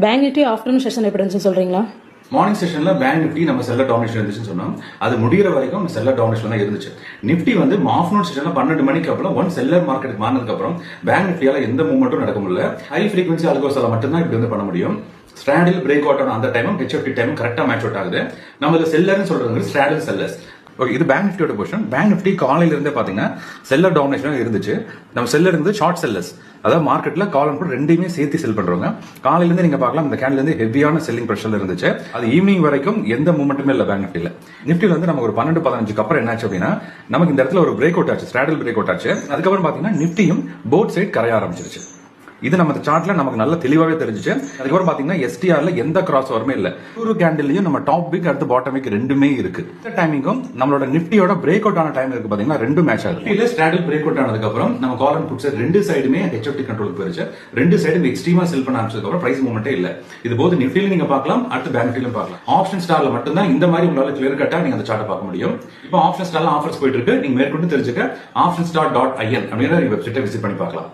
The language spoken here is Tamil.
பேங்க் நிஃப்டி ஆஃப்டர்நூன் செஷன் எப்படி இருந்துச்சு சொல்றீங்களா? மார்னிங் செஷன்ல பேங்க் நிஃப்டி நம்ம செல்லர் டாமினேஷன் இருந்துச்சுன்னு சொன்னோம். அது முடிகிற வரைக்கும் செல்லர் டாமினேஷன் தான் இருந்துச்சு. நிஃப்டி வந்து ஆஃப்டர்நூன் செஷன்ல 12 மணிக்கு அப்புறம் ஒன் செல்லர் மார்க்கெட் மாறினதுக்கு அப்புறம் பேங்க் நிஃப்டியால எந்த மூவ்மெண்ட்டும் நடக்க முடியல. ஹை ஃப்ரீக்வன்சி அல்கோசால மட்டும்தான் இப்படி வந்து பண்ண முடியும். ஸ்ட்ராடில் பிரேக் அவுட் ஆன அந்த டைமும் ஹெச்எஃப்டி டைமும் கரெக்டா மேட்ச் அவுட் ஆகுது. நம்ம செல்லர்னு சொல்றது ஸ்ட்ராடில் செல்லர்ஸ். ஓகே, இது பேங்க் நிஃப்டியோட பொசிஷன். பேங்க் நிஃப்டி காலையில இருந்தே பாத்தீங்கன்னா செல்லர் டாமினேஷன் இருந்துச்சு. நம்ம செல்லர் இருந்து ஷார்ட் செல்லர்ஸ், அதாவது மார்க்கெட்ல கால் அண்ட் புட் ரெண்டையுமே சேர்த்து செல் பண்றவங்க. காலையில இருந்து நீங்க பார்க்கலாம் இந்த கேண்டில் இருந்து ஹெவியான செல்லிங் பிரஷர்ல இருந்துச்சு. அது ஈவினிங் வரைக்கும் எந்த மூவ்மெண்ட்டுமே இல்ல பேங்க் நிஃப்டில. நிஃப்டில வந்து நமக்கு ஒரு 12-15 அப்புறம் என்னாச்சு அப்படின்னா நமக்கு இந்த இடத்துல ஒரு பிரேக் அவுட் ஆச்சு, ஸ்ட்ராடல் பிரேக் அவுட் ஆச்சு. அதுக்கப்புறம் பாத்தீங்கன்னா நிஃப்டியும் போத் சைட் கரைய ஆரம்பிச்சிருச்சு. இது நம்ம சார்ட்ல நமக்கு நல்ல தெளிவாவே தெரிஞ்சிச்சு. அதுக்கப்புறம் பாத்தீங்கன்னா எஸ்டிஆர்ல எந்த கிராஸ் வருமே இல்ல. ஒரு கேண்டிலையும் நம்ம டாப் வீக் அடுத்து பாட்டம் வீக் ரெண்டுமே இருக்கு. இந்த டைமிங்கும் நம்மளோட நிஃப்டியோட பிரேக் அவுட் ஆன டைம் இருக்கு பாத்தீங்கன்னா ரெண்டும் மேட்ச் ஆகுது. இல்ல ஸ்ட்ராடல் பிரேக் அவுட் ஆனதுக்கு அப்புறம் நம்ம கால் அண்ட் புட்ஸ் ரெண்டு சைடுமே ஹெச்எஃப்டி கண்ட்ரோலுக்கு போயிருச்சு. ரெண்டு சைடும் எக்ஸ்ட்ரீமா செல் பண்ண ஆரம்பிச்சதுக்கு அப்புறம் பிரைஸ் மூவ்மெண்டே இல்ல. இது போது நிஃப்டில நீங்க பார்க்கலாம், அடுத்து பேங்க் நிஃப்டிலும் பார்க்கலாம். ஆப்ஷன் ஸ்டார்ல மட்டும் தான் இந்த மாதிரி உங்களால கிளியர் கட்டா நீங்க அந்த சார்ட் பார்க்க முடியும். இப்போ ஆப்ஷன் ஸ்டார்ல ஆஃபர்ஸ் போயிட்டு இருக்கு. நீங்க மேற்கொண்டு தெரிஞ்சுக்க optionstar.in அப்படிங்கிற வெப்சைட்டை விசிட் பண்ணி பார்க்கலாம்.